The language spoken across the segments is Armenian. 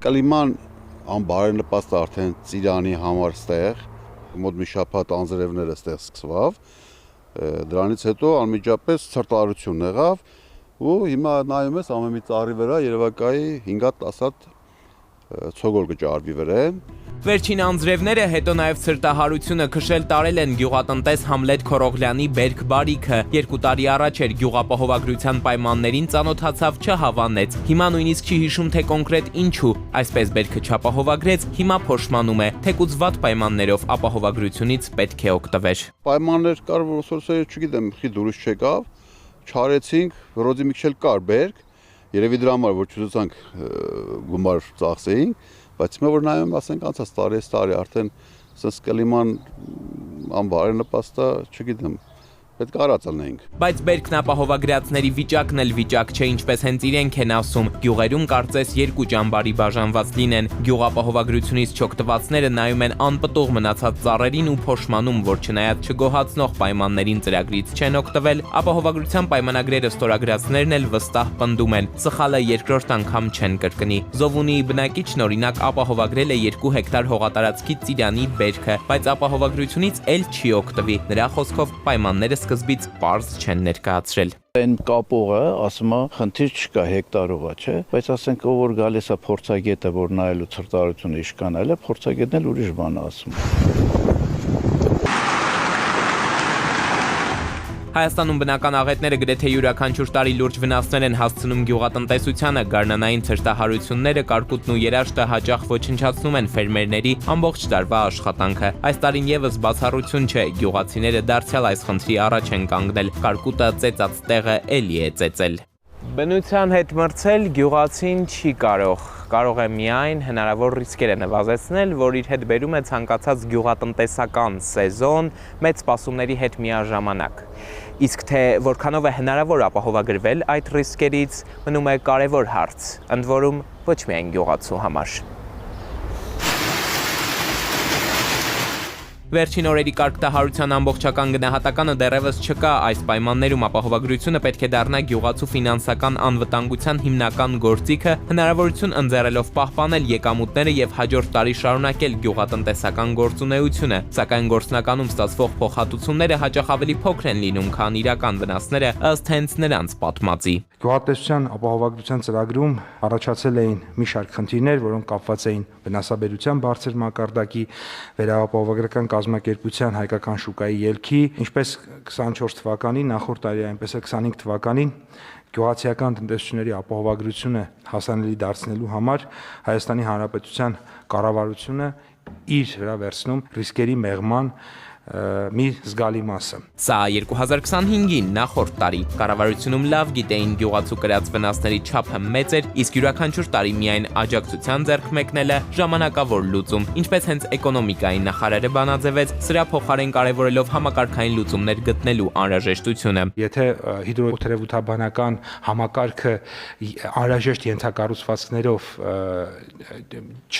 Կլիման անբարենպաստ արդեն Ծիրանի համար ստեղ, մոտ մի շաբաթ անձրևները ստեղ սկսվավ, դրանից հետո անմիջապես ցրտարարություն եղավ ու հիմա նայում ես ամեն մի ծառի վրա երևակայի 5-10 հատ ցողոլ կճարվի վրան։ Վերջին անձրևները, հետո նաև ցրտահարությունը քշել տարել են գյուղատնտես Համլետ Քորողլյանի բերք բարիքը։ 2 տարի առաջ էր գյուղապահովագրության պայմաններին ծանոթացավ, չհավանեց։ Հիմա նույնիսկ չի հիշում, թե կոնկրետ ինչու այսպես բերքը չապահովագրեց, հիմա փոշմանում է, թեկուզ վատ պայմաններով ապահովագրությունից պետք է օգտվեր։ Պայմաններ կար, որ ոսորսերը չգիտեմ, խի դուրս չեկավ, չարեցինք, ռոզի մի քիչ կար բերք, երևի դրա համար որ չուզեցանք գումար ծախսեինք, բայց հիմա որ նայում ասենք անցած տարի արդեն սենց կլիման անբարենպաստ է, չգիտեմ, պետք է արած ալնեինք։ Բայց բերքն ապահովագրածների վիճակն էլ վիճակ չէ, ինչպես հենց իրենք են ասում։ Գյուղերում կարծես 2 ճամբարի բաժանված լինեն։ Գյուղապահովագրությունից չօգտվածները նայում են անպտուղ մնացած ծառերին ու փոշմանում, որ չնայած չգոհացնող պայմաններին ծրագրից չեն օգտվել, ապահովագրության պայմանագրերը ստորագրածներն էլ վստահ պնդում են։ Սխալը երկրորդ անգամ չեն կրկնի։ Զովունիի բնակիչն օրինակ ապահովագրել է 2 հեկտար հողատարածքի Ծիրանի բերքը, բայց ապահովագրությունից էլ չի օգտվի։ Նրա խոսքով պայմանները սկզբից պարզ չեն ներկայացրել։ Այն կապողը ասում է, խնդիր չկա հեկտարովա, չէ, բայց ասենք ով որ գալիս է փորձագետը, որ նայելու ցրտարարությունը իշկանալ է, փորձագետն էլ ուրիշ բան է ասում։ Հայաստանում բնական աղետները գրեթե յուրաքանչյուր տարի լուրջ վնասներ են հասցնում գյուղատնտեսությանը, գարնանային ցրտահարությունները, կարկուտն ու երաշտը հաճախ ոչնչացնում են ֆերմերների ամբողջ տարվա աշխատանքը։ Այս տարին եւս բացառություն չէ, գյուղացիները դարձյալ այս խնդրի առաջ են կանգնել, կարկուտը ծեծած տեղը էլի է ծեծել։ Բնության հետ մրցել գյուղացին չի կարող է միայն հնարավոր ռիսկերը նվազեցնել, որ իր հետ բերում է ցանկացած գյուղատնտեսական սեզոն մեծ սպասումների հետ միաժամանակ։ Իսկ թե որքանով է հնարավոր ապահովագրվել այդ ռիսկերից, մնում է կարևոր հարց, ընդ որում ոչ միայն գյուղացու համար։ Վերջին օրերի կարգտահարության ամբողջական գնահատականը դեռևս չկա, այս պայմաններում ապահովագրությունը պետք է դառնա գյուղացու ֆինանսական անվտանգության հիմնական գործիքը, հնարավորություն ընձեռելով պահպանել եկամուտները եւ հաջորդ տարի շարունակել գյուղատնտեսական գործունեությունը, սակայն գործնականում ստացվող փոխհատուցումները հաճախ ավելի փոքր են լինում, քան իրական վնասները, ըստ հենց նրանց պատմածի։ Գյուղատնտեսության ապահովագրության ծրագրում առաջացել էին մի շարք խնդիրներ, որոնք կապված էին վնասաբերության բարձր մակարդակի, վերահապահովագրական կազմակերպության հայկական շուկայի ելքի, ինչպես 24 թվականին, նախորդ տարի այնպես էլ 25 թվականին գյուղացիական տնտեսությունների ապահովագրությունը հասանելի դարձնելու համար Հայաստանի Հանրապետության կառավարությունը իր վրա վերցնում ռիսկերի մեղման մի զգալի մասը։ Սա 2025-ին նախորդ տարի կառավարությունում լավ գիտեին գյուղացու կրած վնասների չափը մեծ էր, իսկ յուրաքանչյուր տարի միայն աջակցության ձեռք մեկնելը ժամանակավոր լուծում, ինչպես հենց էկոնոմիկայի նախարարը բանաձևեց, սրա փոխարեն կարևորելով համակարգային լուծումներ գտնելու անհրաժեշտությունը։ Եթե հիդրոթերապևտաբանական համակարգը անհրաժեշտ ենթակառուցվածքներով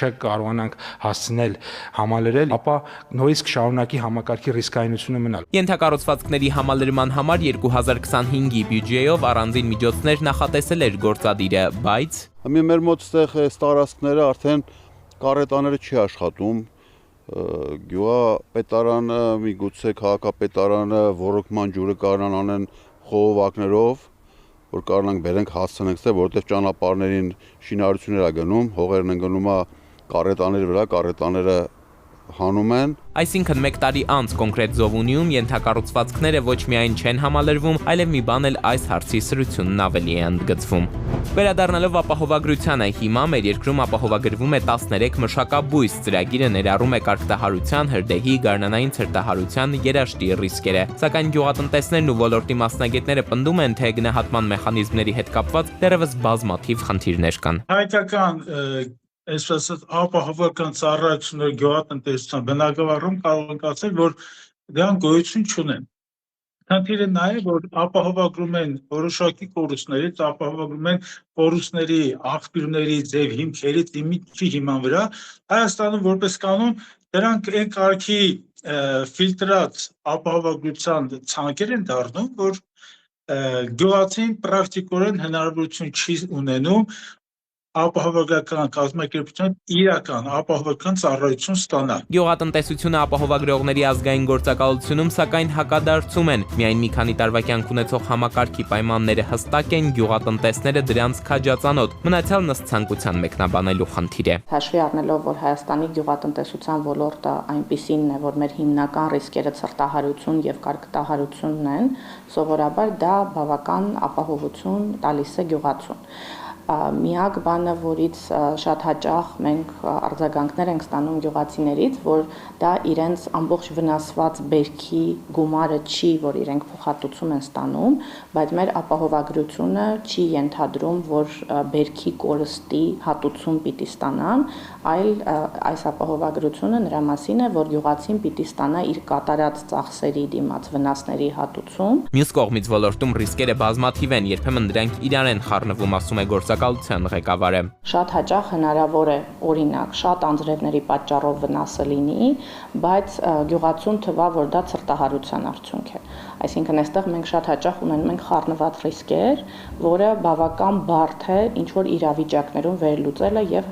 չկարողանանք հասցնել համալրել, ապա նույնիսկ շարունակի համակարգի ռիսկայնությունը մնալ։ Ենթակառուցվածքների համալրման համար 2025-ի բյուջեով առանձին միջոցներ նախատեսել էր գործադիրը, բայց Մեր մոտ ստեղ այս տարածքները արդեն կառետաները չի աշխատում, գյուղապետարանը, միգուցե քաղաքապետարանը ոռոգման ջուրը կարողան անեն խողովակներով, որ կարողանանք բերենք հասցնենք, որովհետև ճանապարհներին շինարարություններ է գնում, հողերն են գնում կառետաների վրա, կառետաները հանում են։ Այսինքն մեկ տարի անց կոնկրետ Զովունիում ենթակառուցվածքները ոչ միայն չեն համալրվում, այլև մի բան էլ այս հարցի սրությունն ավելի է ընդգծվում։ Վերադառնալով ապահովագրությանը, հիմա մեր երկրում ապահովագրվում է 13 մշակաբույս, ծրագիրը ներառում է կարգտահարության, հրդեհի, գարնանային ցրտահարության, երաշտի ռիսկերը։ Սակայն գյուղատնտեսներն ու ոլորտի մասնագետները պնդում են, թե գնահատման մեխանիզմների հետ կապված դեռևս բազմաթիվ խնդիրներ կան։ Հայկական այսպես ապահովական ծառայությունների գյուղատնտեսության բնակավարում կարող ենք ասել, որ դրանք գոյություն չունեն։ Խնդիրը նա է, որ ապահովագրում են որոշակի կորուստներից, ապահովագրում են կորուստների աղբյուրների ձև հիմքերից իմիջի հիման վրա։ Հայաստանում որպես կանոն դրանք այն կարգի ֆիլտրած ապահովագրության ցանկեր են դառնում, որ գյուղացին պրակտիկորեն հնարավորություն չի ունենում ապահովագրական կազմակերպության իրական ապահովական ծառայություն ստանալ։ Գյուղատնտեսությունը ապահովագրողների ազգային գործակալությունում սակայն հակադարձում են։ Միայն մի քանի տարվա կյանք ունեցող համակարգի պայմանները հստակ են, գյուղատնտեսները դրանց քաջածանոթ։ Մնացյալն ըստ ցանկության մեկնաբանելու խնդիր է։ Հաշվի առնելով, որ Հայաստանի գյուղատնտեսության ոլորտը այնպիսին է, որ մեր հիմնական ռիսկերը ցրտահարություն եւ կարկտահարությունն են, սովորաբար դա բավական ապահովություն տալիս է գյուղացուն։ Միակ բանը, որից շատ հաճախ մենք արձագանքներ ենք ստանում գյուղացիներից, որ դա իրենց ամբողջ վնասված բերքի գումարը չի, որ իրենք փոխհատուցում են ստանում, բայց մեր ապահովագրությունը չի ենթադրում, որ բերքի կորստի հատուցում պիտի ստանան, այլ այս ապահովագրությունը նրա մասին է, որ գյուղացին պիտի ստանա իր կատարած ծախսերի դիմաց վնասների հատուցում։ Մյուս կողմից ոլորտում ռիսկերը բազմաթիվ են, երբեմն դրանք իրար են խառնվում, ասում է գործակալության ղեկավարը։ Շատ հաճախ հնարավոր է, օրինակ, շատ անձրևների պատճառով վնասը լինի, բայց գյուղացուն թվա, որ դա ցրտահարության արդյունք է։ Այսինքն այստեղ մենք շատ հաճախ ունենում ենք խառնված ռիսկեր, որը բավական բարդ է ինչ որ իրավիճակներում վերլուծելը եւ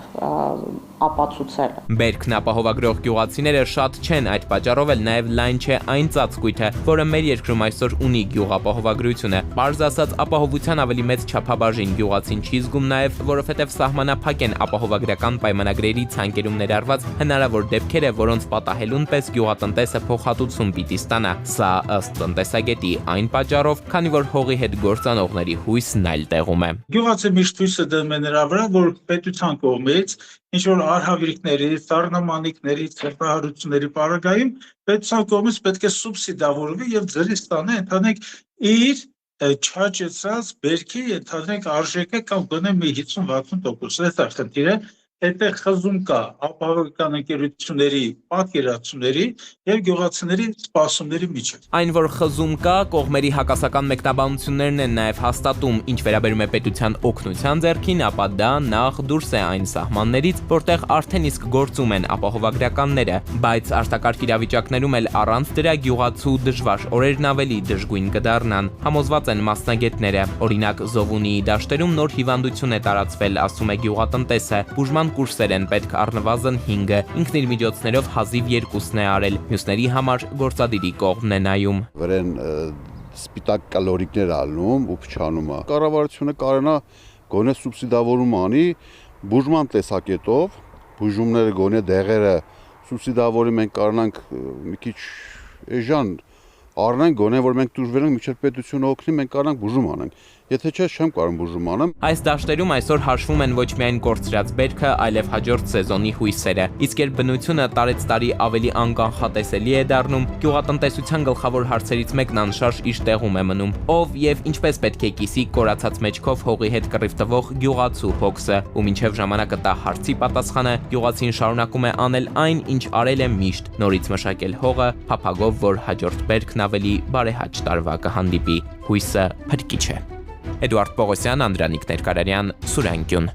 ապացուցելը։ Բերքն ապահովագրող գյուղացիները շատ չեն, այդ պատճառով էլ նաև լայն չէ այն ծածկույթը, որը մեր երկրում այսօր ունի գյուղապահովագրությունը։ Պարզ ասած, ապահովության ավելի մեծ չափաբաժին գյուղացին չի զգում նաև, որովհետև սահմանափակ են ապահովագրական պայմանագրերի ցանկերում ներառված հնարավոր դեպքերը, որոնց պատահելուն պես գյուղատնտեսը փոխհատուցում պիտի ստանա։ Սա ըստ տնտեսագետի այն պատճառով, քանի որ հողի հետ գործանողների հույսն այլ տեղում է։ Գյուղացի միշտ հույսը դնում է նրա վրա, որ պետության կողմից ինչ որ արհավիրքների, սառնամանիքների, ցեղահարությունների պարագայում պետության կողմից պետք է սուբսիդավորվի եւ ձեռի ստանա ընդհանրենք իր չհաճեցած բերքի ընդհանրենք արժեքը կամ գոնե մի 50-60%։ Դա խնդիրը այդտեղ խզում կա ապահովական ընկերությունների պատկերացումների եւ գյուղացիների սպասումների միջեւ։ Այն, որ խզում կա, կողմերի հակասական մեկնաբանություններն են նաև հաստատում, ինչ վերաբերում է պետության օգնության ձեռքին, ապա դա նախ դուրս է այն սահմաններից, որտեղ արդեն իսկ գործում են ապահովագրականները, բայց արտակարգ իրավիճակներում էլ առանց դրա գյուղացու դժվար օրերն ավելի դժգույն կդառնան, համոզված են մասնագետները։ Օրինակ Զովունիի դաշտերում նոր հիվանդություն է տարածվել, ասում է գյուղատնտեսը, բուժման կուրսեր են պետք առնվազն 5-ը, ինքն իր միջոցներով հազիվ 2-ն է արել, մյուսների համար գործադիրի կողմն է նայում։ Վրեն սպիտակ կալորիկներ ալնում ու փչանում է։ Կառավարությունը կարողանա գոնե սուբսիդավորում անի բուժման տեսակետով, բուժումները գոնե դեղերը սուբսիդավորի մենք կարողանանք մի քիչ էժան առնենք, գոնե որ մենք դուրս վերենք միջև պետությունը օգնի, մենք կարողանանք բուժում անենք։ Եթե չէ, չեմ կարող բուժում անեմ։ Այս դաշտերում այսօր հաշվում են ոչ միայն կորցրած բերքը, այլև հաջորդ սեզոնի հույսերը։ Իսկ երբ բնությունը տարեց տարի ավելի անկանխատեսելի է դառնում, գյուղատնտեսության գլխավոր հարցերից մեկն անշարժ իր տեղում է մնում։ Ով եւ ինչպես պետք է կիսի կորացած մեջքով հողի հետ կռիվ տվող գյուղացու հոգսը, ու մինչև ժամանակը տա հարցի պատասխանը, գյուղացին շարունակում է անել այն, ինչ արել է միշտ, նորից մշակել հողը, փափագով, որ հաջորդ բերքն ավելի բարեհաճ տարվա կհանդիպի։ Հույսը փրկիչ է։ Էդուարդ Պողոսյան, Անդրանիկ Ներկարարյան, Սուրան Գյուն։